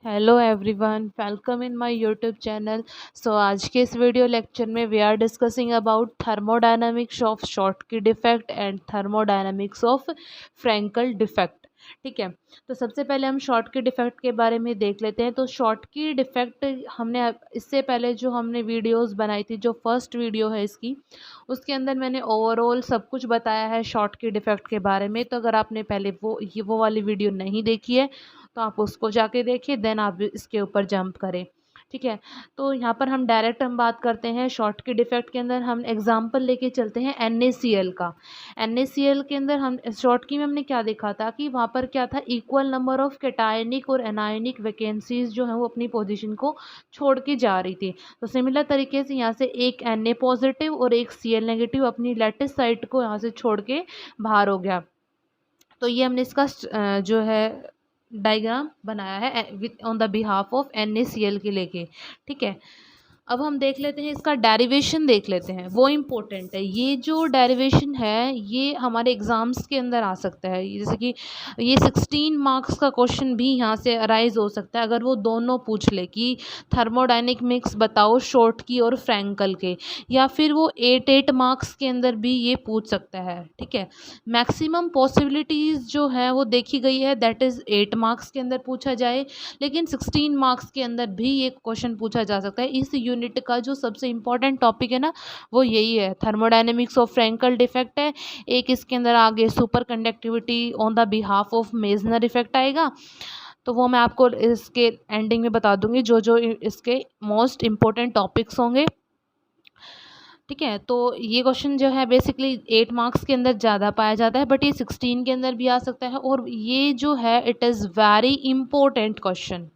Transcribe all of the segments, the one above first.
Hello everyone, welcome in my YouTube channel. आज के इस वीडियो लेक्चर में we are discussing about thermodynamics of Schottky defect and thermodynamics of Frenkel defect. ठीक है, तो सबसे पहले हम शॉटकी डिफेक्ट के बारे में देख लेते हैं। तो शॉटकी डिफेक्ट हमने इससे पहले जो हमने वीडियोस बनाई थी, जो फर्स्ट वीडियो है इसकी, उसके अंदर मैंने ओवरऑल सब कुछ बताया है शॉटकी डिफेक्ट के बारे में। तो अगर आपने पहले वो वाली वीडियो नहीं देखी है तो आप उसको जाके देखिए, देन आप इसके ऊपर जंप करें। ठीक है, तो यहाँ पर हम बात करते हैं शॉटकी डिफेक्ट के अंदर। हम एग्जांपल लेके चलते हैं NaCl का। NaCl के अंदर हम शॉटकी में हमने क्या देखा था कि वहाँ पर क्या था, इक्वल नंबर ऑफ कैटायनिक और एनायनिक वैकेंसीज जो है वो अपनी पोजीशन को छोड़ के जा रही थी। तो सिमिलर तरीके से यहाँ से एक Na पॉजिटिव और एक Cl नेगेटिव अपनी लेटिस साइट को यहाँ से छोड़ के बाहर हो गया। तो ये हमने इसका जो है डायग्राम बनाया है with on the behalf of NaCl के लेके। ठीक है, अब हम देख लेते हैं इसका डेरिवेशन देख लेते हैं, वो इम्पोर्टेंट है। ये जो डेरिवेशन है ये हमारे एग्ज़ाम्स के अंदर आ सकता है। जैसे कि ये 16 मार्क्स का क्वेश्चन भी यहाँ से अराइज हो सकता है अगर वो दोनों पूछ ले कि थर्मोडायनेमिक्स बताओ शॉर्ट की और फ्रैंकल के, या फिर वो 8 मार्क्स के अंदर भी ये पूछ सकता है। ठीक है, मैक्सिमम पॉसिबिलिटीज़ जो है वो देखी गई है, दैट इज़ 8 मार्क्स के अंदर पूछा जाए, लेकिन 16 मार्क्स के अंदर भी ये क्वेश्चन पूछा जा सकता है। इस यूनिट का जो सबसे इम्पोर्टेंट टॉपिक है ना, वो यही है, थर्मोडायनेमिक्स ऑफ फ्रैंकल डिफेक्ट है। एक इसके अंदर आगे superconductivity on the behalf of Meissner effect आएगा, तो वो मैं आपको इसके एंडिंग में बता दूंगी जो जो इसके मोस्ट इम्पोर्टेंट टॉपिक्स होंगे। ठीक है, तो ये क्वेश्चन जो है बेसिकली 8 मार्क्स के अंदर ज़्यादा पाया जाता है, बट ये 16 के अंदर भी आ सकता है। और ये जो है it is very important question,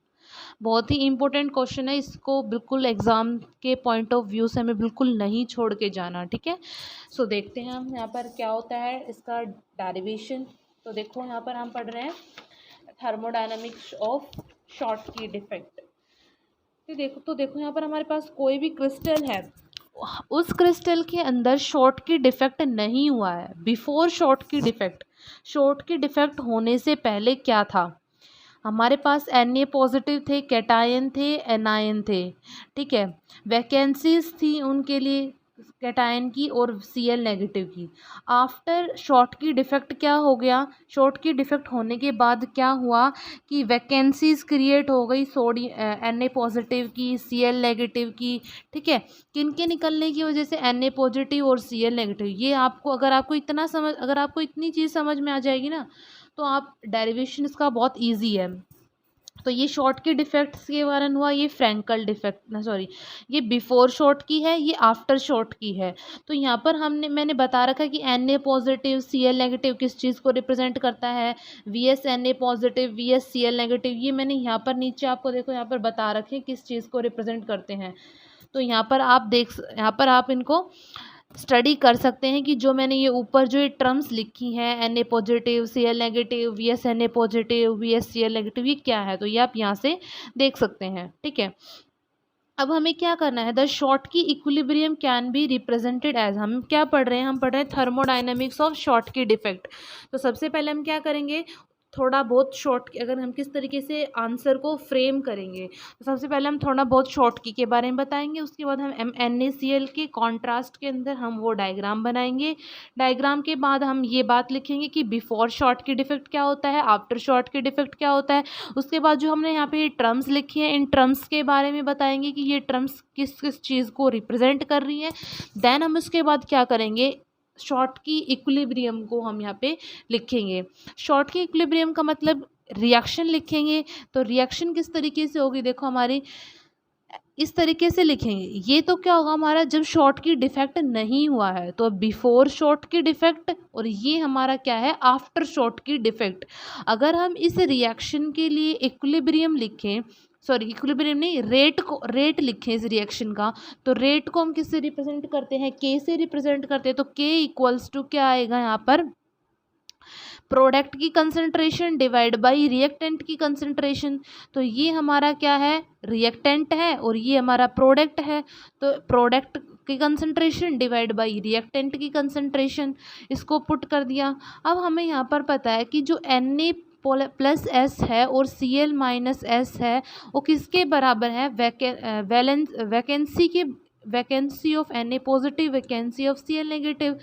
बहुत ही इम्पोर्टेंट क्वेश्चन है। इसको बिल्कुल एग्ज़ाम के पॉइंट ऑफ व्यू से हमें बिल्कुल नहीं छोड़ के जाना। ठीक है, देखते हैं हम यहाँ पर क्या होता है इसका डेरिवेशन। तो देखो यहाँ पर हम पढ़ रहे हैं थर्मोडायनामिक्स ऑफ शॉटकी डिफेक्ट। तो देखो यहाँ पर हमारे पास कोई भी क्रिस्टल है, उस क्रिस्टल के अंदर शॉटकी डिफेक्ट नहीं हुआ है। Before Schottky defect, Schottky defect होने से पहले क्या था, हमारे पास Na पॉजिटिव थे, कैटायन थे, एनायन थे। ठीक है, वैकेंसीज थी उनके लिए कैटायन की और Cl नेगेटिव की। आफ्टर शॉटकी डिफेक्ट क्या हो गया, शॉटकी डिफेक्ट होने के बाद क्या हुआ कि वैकेंसीज क्रिएट हो गई Na पॉजिटिव की, Cl नेगेटिव की। ठीक है, किन के निकलने की वजह से, Na पॉजिटिव और Cl नेगेटिव। ये आपको अगर आपको इतनी चीज़ समझ में आ जाएगी ना, तो आप डेरिवेशन इसका बहुत इजी है। तो ये शॉर्ट के डिफेक्ट्स के कारण हुआ, ये फ्रैंकल डिफेक्ट ना, सॉरी, ये बिफोर शॉर्ट की है, ये आफ्टर शॉर्ट की है। तो यहाँ पर मैंने बता रखा है कि Na पॉजिटिव Cl नेगेटिव किस चीज़ को रिप्रेजेंट करता है, Vs Na positive Vs Cl negative. ये मैंने यहाँ पर नीचे आपको देखो यहाँ पर बता रखे किस चीज़ को रिप्रेजेंट करते हैं। तो यहाँ पर आप इनको स्टडी कर सकते हैं कि जो मैंने ये ऊपर जो ये टर्म्स लिखी हैं, Na positive Cl negative Vs Na positive Vs Cl negative, ये क्या है, तो ये आप यहाँ से देख सकते हैं। ठीक है, अब हमें क्या करना है, the Schottky equilibrium can be represented as, हम क्या पढ़ रहे हैं, हम पढ़ रहे हैं thermodynamics of Schottky defect. तो सबसे पहले हम क्या करेंगे, थोड़ा बहुत शॉर्ट, अगर हम किस तरीके से आंसर को फ्रेम करेंगे, तो सबसे पहले हम थोड़ा बहुत शॉर्ट की के बारे में बताएंगे। उसके बाद हम NaCl के कॉन्ट्रास्ट के अंदर हम वो डायग्राम बनाएंगे। डायग्राम के बाद हम ये बात लिखेंगे कि बिफोर शॉर्ट की डिफेक्ट क्या होता है, आफ्टर शॉर्ट की डिफेक्ट क्या होता है। उसके बाद जो हमने यहाँ पे ये टर्म्स लिखी हैं, इन टर्म्स के बारे में बताएंगे कि ये टर्म्स किस किस चीज़ को रिप्रेजेंट कर रही है। देन हम उसके बाद क्या करेंगे, शॉर्ट की इक्विलिब्रियम को हम यहाँ पे लिखेंगे। शॉर्ट की इक्विलिब्रियम का मतलब रिएक्शन लिखेंगे। तो रिएक्शन किस तरीके से होगी, देखो हमारी इस तरीके से लिखेंगे। ये तो क्या होगा हमारा, जब शॉर्ट की डिफेक्ट नहीं हुआ है, तो बिफोर शॉर्ट की डिफेक्ट, और ये हमारा क्या है, आफ्टर शॉर्ट की डिफेक्ट। अगर हम इस रिएक्शन के लिए इक्विलिब्रियम लिखें, सॉरी इक्विलिब्रियम नहीं, रेट लिखें इस रिएक्शन का, तो रेट को हम किससे रिप्रेजेंट करते हैं, K से रिप्रेजेंट करते हैं। तो K इक्वल्स टू क्या आएगा यहाँ पर, प्रोडक्ट की कंसंट्रेशन डिवाइड बाई रिएक्टेंट की कंसंट्रेशन। तो ये हमारा क्या है, रिएक्टेंट है, और ये हमारा प्रोडक्ट है। तो प्रोडक्ट की कंसंट्रेशन डिवाइड बाई रिएक्टेंट की कंसंट्रेशन, इसको पुट कर दिया। अब हमें यहाँ पर पता है कि जो Na प्लस एस है और Cl माइनस एस है, वो किसके बराबर है? Vacancy of Na positive, vacancy of Cl negative.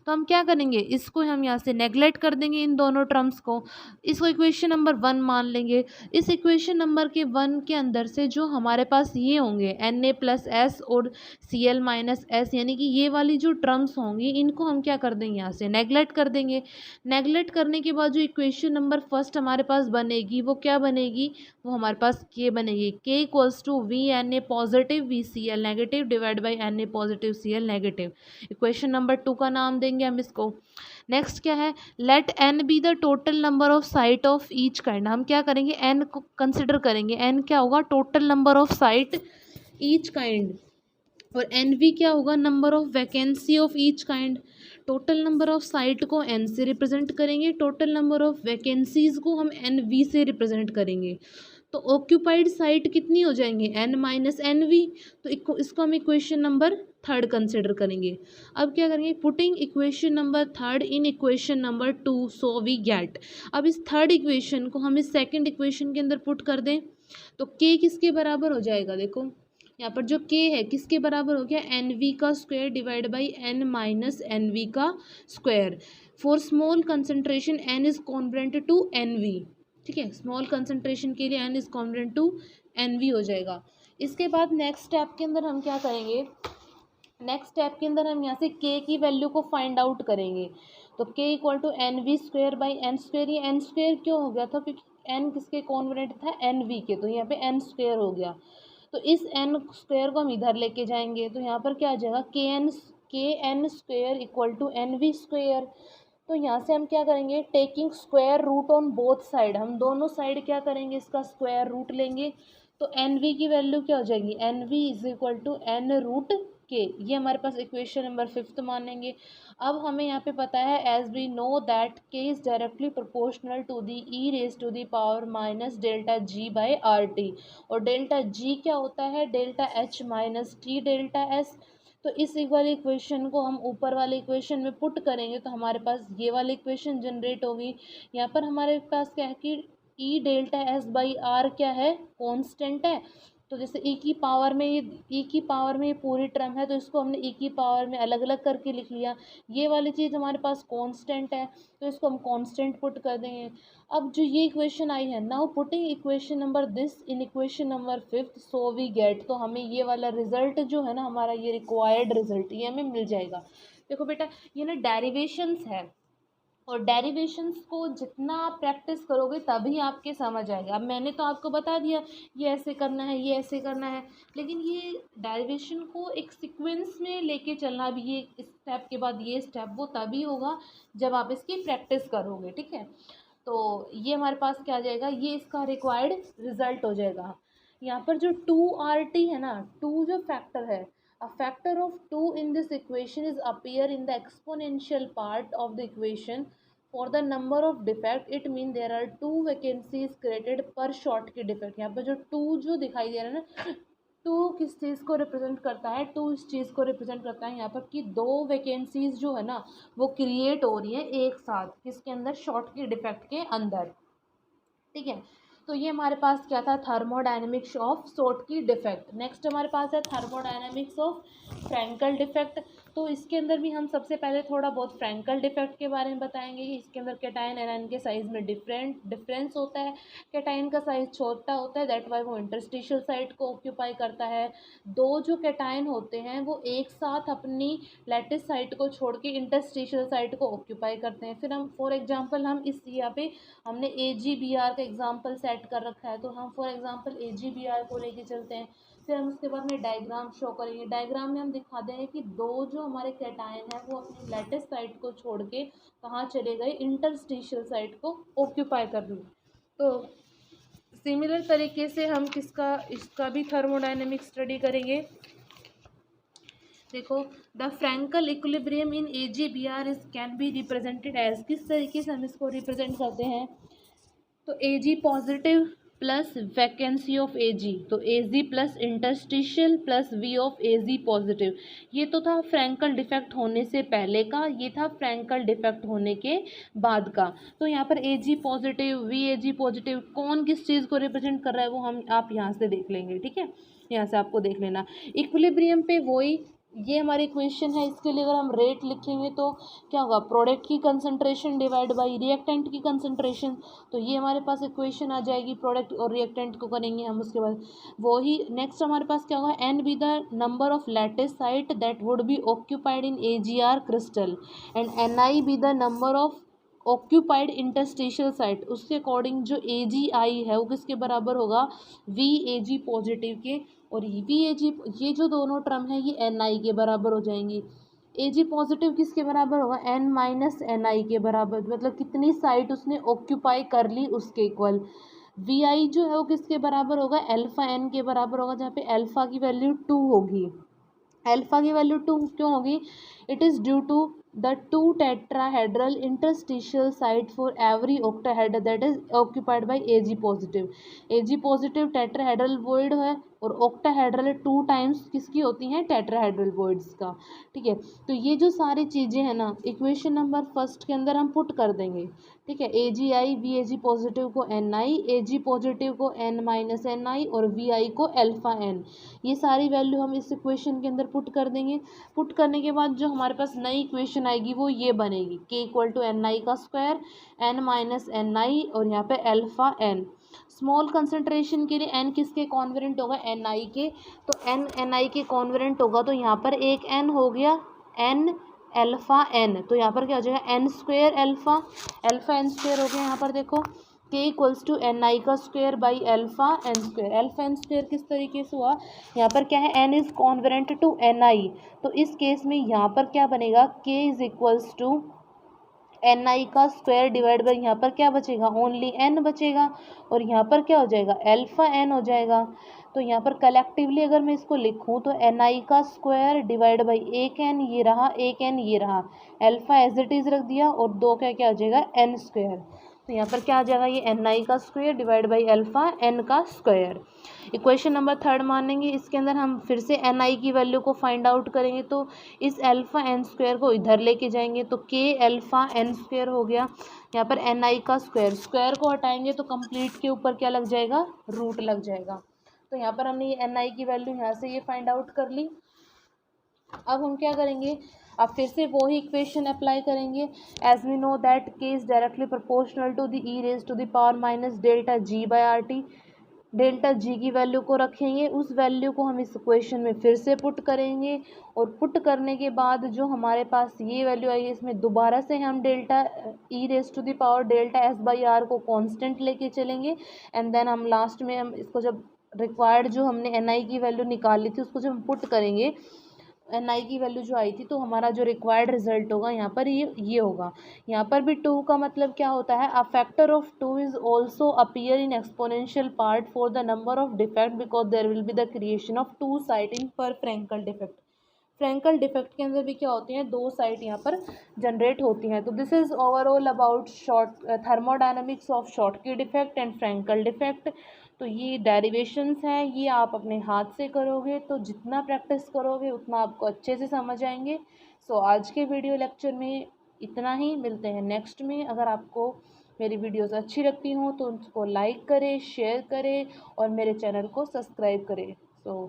तो हम क्या करेंगे, इसको हम यहाँ से नेगलेक्ट कर देंगे, इन दोनों टर्म्स को। इसको इक्वेशन नंबर 1 मान लेंगे। इस इक्वेशन नंबर के 1 के अंदर से जो हमारे पास ये होंगे Na प्लस एस और Cl माइनस एस, यानी कि ये वाली जो टर्म्स होंगी इनको हम क्या कर देंगे, यहाँ से नेगलेक्ट कर देंगे। नेगलेक्ट करने के बाद जो इक्वेशन नंबर फर्स्ट हमारे पास बनेगी वो क्या बनेगी, वो हमारे पास K बनेगी। K equals to v Na positive v Cl negative divide by Na positive Cl negative. Equation number 2 का नाम देंगे हम इसको। नेक्स्ट क्या है, let n be the total number of site of each kind. हम क्या करेंगे, n को कंसिडर करेंगे। n क्या होगा, total number of site each kind, और nv क्या होगा, number of vacancy of each kind. Total number of site को n से रिप्रेजेंट करेंगे, टोटल नंबर ऑफ वैकेंसीज को हम nv से रिप्रेजेंट करेंगे। तो ऑक्यूपाइड साइट कितनी हो जाएंगे, n माइनस एन वी। तो इसको हम इक्वेशन नंबर 3 कंसिडर करेंगे। अब क्या करेंगे, putting equation number 3 in equation number 2 so we get. अब इस थर्ड इक्वेशन को हम इस सेकंड इक्वेशन के अंदर पुट कर दें तो k किसके बराबर हो जाएगा, देखो यहाँ पर जो k है किसके बराबर हो गया, एन वी का square divide by n minus n v का square. For small concentration n is congruent to n v. ठीक है, स्मॉल कंसनट्रेशन के लिए n is congruent to n v हो जाएगा। इसके बाद नेक्स्ट स्टेप के अंदर हम क्या करेंगे, नेक्स्ट स्टेप के अंदर हम यहाँ से k की वैल्यू को फाइंड आउट करेंगे। तो k equal to n v square by n square. ये एन स्क्वायर क्यों हो गया था, क्योंकि n किसके कॉन्ग्रुएंट था, एन वी के, तो यहाँ पे एन स्क्वायर हो गया। तो इस n स्क्वायर को हम इधर लेके जाएंगे तो यहाँ पर क्या आ जाएगा, के n square equal to n v square. तो यहाँ से हम क्या करेंगे, taking square root on both side, हम दोनों साइड क्या करेंगे, इसका स्क्वायर रूट लेंगे। तो एन वी की वैल्यू क्या हो जाएगी, n v is equal to n root K. ये हमारे पास इक्वेशन नंबर 5 मानेंगे। अब हमें यहाँ पे पता है, as we know that K is directly proportional to the e raise to the power minus delta G by R T, और डेल्टा जी क्या होता है, delta H minus T delta S. तो इस वाले इक्वेशन को हम ऊपर वाले इक्वेशन में पुट करेंगे तो हमारे पास ये वाली इक्वेशन जनरेट होगी। यहाँ पर हमारे पास क्या है कि e delta S by R क्या है, कांस्टेंट है। तो जैसे e की पावर में ये पूरी टर्म है, तो इसको हमने e की पावर में अलग अलग करके लिख लिया। ये वाली चीज़ हमारे पास कांस्टेंट है तो इसको हम कांस्टेंट पुट कर देंगे। अब जो ये इक्वेशन आई है, now putting equation number this in equation number 5 so we get. तो हमें ये वाला रिजल्ट जो है ना, हमारा ये रिक्वायर्ड रिजल्ट ये हमें मिल जाएगा। देखो बेटा, ये ना डेरिवेशंस है, और डेरिवेशंस को जितना आप प्रैक्टिस करोगे तभी आपके समझ आएगा। अब मैंने तो आपको बता दिया ये ऐसे करना है, ये ऐसे करना है, लेकिन ये डेरिवेशन को एक सीक्वेंस में लेके चलना, भी ये स्टेप के बाद ये स्टेप, वो तभी होगा जब आप इसकी प्रैक्टिस करोगे। ठीक है, तो ये हमारे पास क्या आ जाएगा, ये इसका रिक्वायर्ड रिजल्ट हो जाएगा। यहाँ पर जो 2RT है ना, 2 जो फैक्टर है, a factor of 2 in this equation is appear in the exponential part of the equation for the number of defect. It mean there are 2 vacancies created per short की defect। यहाँ पर जो 2 जो दिखाई दे रहा है ना, 2 किस चीज़ को रिप्रेजेंट करता है, 2 इस चीज़ को रिप्रेजेंट करता है यहाँ पर कि 2 वैकेंसीज जो है ना वो क्रिएट हो रही है एक साथ, किसके अंदर, शॉर्ट की डिफेक्ट के अंदर। ठीक है, तो ये हमारे पास क्या था, thermodynamics of Schottky defect. Next हमारे पास है थर्मोडायनेमिक्स ऑफ फ्रैंकल डिफेक्ट। तो इसके अंदर भी हम सबसे पहले थोड़ा बहुत फ्रैंकल डिफेक्ट के बारे में बताएंगे कि इसके अंदर कैटायन एनायन के साइज में डिफरेंस होता है। कैटायन का साइज छोटा होता है, दैट वाई वो इंटरस्टिशियल साइट को ऑक्यूपाई करता है। दो जो कैटायन होते हैं वो एक साथ अपनी लैटिस साइट को छोड़ के इंटरस्टिशियल साइट को ऑक्यूपाई करते हैं। फिर हम फॉर एग्जाम्पल हम इस यहाँ पे हमने AgBr का एग्जाम्पल सेट कर रखा है, तो हम फॉर एग्जाम्पल AgBr को लेके चलते हैं। फिर हम उसके बाद में डायग्राम शो करेंगे। डायग्राम में हम दिखा देंगे कि दो जो हमारे कैटायन है वो अपनी लैटिस साइट को छोड़ के कहाँ चले गए, इंटरस्टिशियल साइट को ऑक्यूपाई कर रहे। तो सिमिलर तरीके से हम इसका भी थर्मोडायनेमिक स्टडी करेंगे। देखो, the Frenkel equilibrium in AgBr is can be represented as, किस तरीके से हम इसको रिप्रेजेंट करते हैं। तो Ag positive plus vacancy of AG, तो AG plus interstitial plus V of AG positive. ये तो था फ्रैंकल डिफेक्ट होने से पहले का, ये था फ्रैंकल डिफेक्ट होने के बाद का। तो यहाँ पर एजी पॉजिटिव वी एजी पॉजिटिव कौन किस चीज़ को रिप्रेजेंट कर रहा है वो हम आप यहाँ से देख लेंगे, ठीक है। यहाँ से आपको देख लेना इक्विलिब्रियम पे वही, ये हमारी इक्वेशन है। इसके लिए अगर हम रेट लिखेंगे तो क्या होगा, प्रोडक्ट की कंसंट्रेशन डिवाइड बाय रिएक्टेंट की कंसंट्रेशन। तो ये हमारे पास इक्वेशन आ जाएगी, प्रोडक्ट और रिएक्टेंट को करेंगे हम। उसके बाद वही नेक्स्ट हमारे पास क्या होगा, n be the number of lattice site that would be occupied in AgR crystal and Ni be the number of occupied interstitial site. उसके अकॉर्डिंग जो AgI है वो किसके बराबर होगा, VAg पॉजिटिव के, और VAg ये जो दोनों टर्म है ये Ni के बराबर हो जाएंगी। Ag पॉजिटिव किसके बराबर होगा, N माइनस Ni के बराबर, मतलब कितनी साइट उसने ऑक्यूपाई कर ली उसके इक्वल। Vi जो है वो किसके बराबर होगा, अल्फा N के बराबर होगा, जहाँ पे अल्फा की वैल्यू 2 होगी। अल्फा की वैल्यू 2 क्यों होगी, it is due to the two tetrahedral interstitial site for every octahedral that is occupied by Ag positive. Ag positive tetrahedral void है और ऑक्टाहेड्रल 2 टाइम्स किसकी होती हैं, टेट्राहेड्रल वॉइड्स का, ठीक है। तो ये जो सारी चीज़ें हैं ना इक्वेशन नंबर फर्स्ट के अंदर हम पुट कर देंगे, ठीक है। AgI VAg पॉजिटिव को Ni, Ag पॉजिटिव को N माइनस Ni और Vi को अल्फा N, ये सारी वैल्यू हम इस इक्वेशन के अंदर पुट कर देंगे। पुट करने के बाद जो हमारे पास नई इक्वेशन आएगी वो ये बनेगी, K इक्वल टू Ni का स्क्वायर N माइनस Ni और यहाँ पे अल्फा N। स्मॉल कंसंट्रेशन के लिए n किसके कॉन्वेरेंट होगा, Ni के, तो n Ni के कॉन्वेरेंट होगा, तो यहाँ पर एक n हो गया n अल्फा n, तो यहाँ पर क्या हो जाएगा n square alpha n square हो गया। यहाँ पर देखो k इक्वल्स टू Ni का square by alpha n square. Alpha n square किस तरीके से हुआ, यहाँ पर क्या है n इज कॉन्वेरेंट टू Ni, तो इस केस में यहाँ पर क्या बनेगा, k is equals to Ni का स्क्वायर डिवाइड बाई यहाँ पर क्या बचेगा, ओनली n बचेगा, और यहाँ पर क्या हो जाएगा अल्फा n हो जाएगा। तो यहाँ पर कलेक्टिवली अगर मैं इसको लिखूँ तो Ni का स्क्वायर डिवाइड बाई एक n ये रहा, एक n ये रहा, अल्फा एज इट इज़ रख दिया और दो क्या हो जाएगा n स्क्वायर। तो यहाँ पर क्या आ जाएगा, ये Ni का square divide by alpha n का स्क्वायर। इक्वेशन नंबर थर्ड मानेंगे, इसके अंदर हम फिर से Ni की वैल्यू को फाइंड आउट करेंगे, तो इस अल्फा n स्क्वायर को इधर लेके जाएंगे तो k अल्फा n स्क्वायर हो गया। यहाँ पर Ni का स्क्वायर, स्क्वायर को हटाएंगे तो कंप्लीट के ऊपर क्या लग जाएगा, रूट लग जाएगा। तो यहाँ पर हमने ये Ni की वैल्यू यहाँ से ये फाइंड आउट कर ली। अब हम क्या करेंगे, अब फिर से वही इक्वेशन अप्लाई करेंगे। As we know that k is directly proportional to the e raise to the power minus delta g by RT। Delta G की वैल्यू को रखेंगे, उस वैल्यू को हम इस इक्वेशन में फिर से पुट करेंगे, और पुट करने के बाद जो हमारे पास ये वैल्यू आई है इसमें दोबारा से हम delta e raise to the power delta S by R को कांस्टेंट लेके चलेंगे, एंड देन हम लास्ट में हम इसको जब रिक्वायर्ड जो हमने Ni की वैल्यू निकाली थी उसको जब हम पुट करेंगे, Ni की वैल्यू जो आई थी, तो हमारा जो रिक्वायर्ड रिजल्ट होगा यहाँ पर ये होगा। यहाँ पर भी 2 का मतलब क्या होता है, a factor of 2 is also appear in exponential part for the number of defect because there will be the creation of 2 site in पर फ्रैंकल डिफेक्ट। फ्रैंकल डिफेक्ट के अंदर भी क्या होती हैं, 2 साइट यहाँ पर जनरेट होती हैं। तो this is overall about thermodynamics of Schottky defect and Frenkel defect. तो ये डेरिवेशंस हैं, ये आप अपने हाथ से करोगे तो जितना प्रैक्टिस करोगे उतना आपको अच्छे से समझ आएंगे। सो आज के वीडियो लेक्चर में इतना ही, मिलते हैं नेक्स्ट में। अगर आपको मेरी वीडियोस अच्छी लगती हों तो उसको लाइक करें, शेयर करें और मेरे चैनल को सब्सक्राइब करें। सो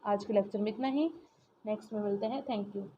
आज के लेक्चर में इतना ही, नेक्स्ट में मिलते हैं। Thank you.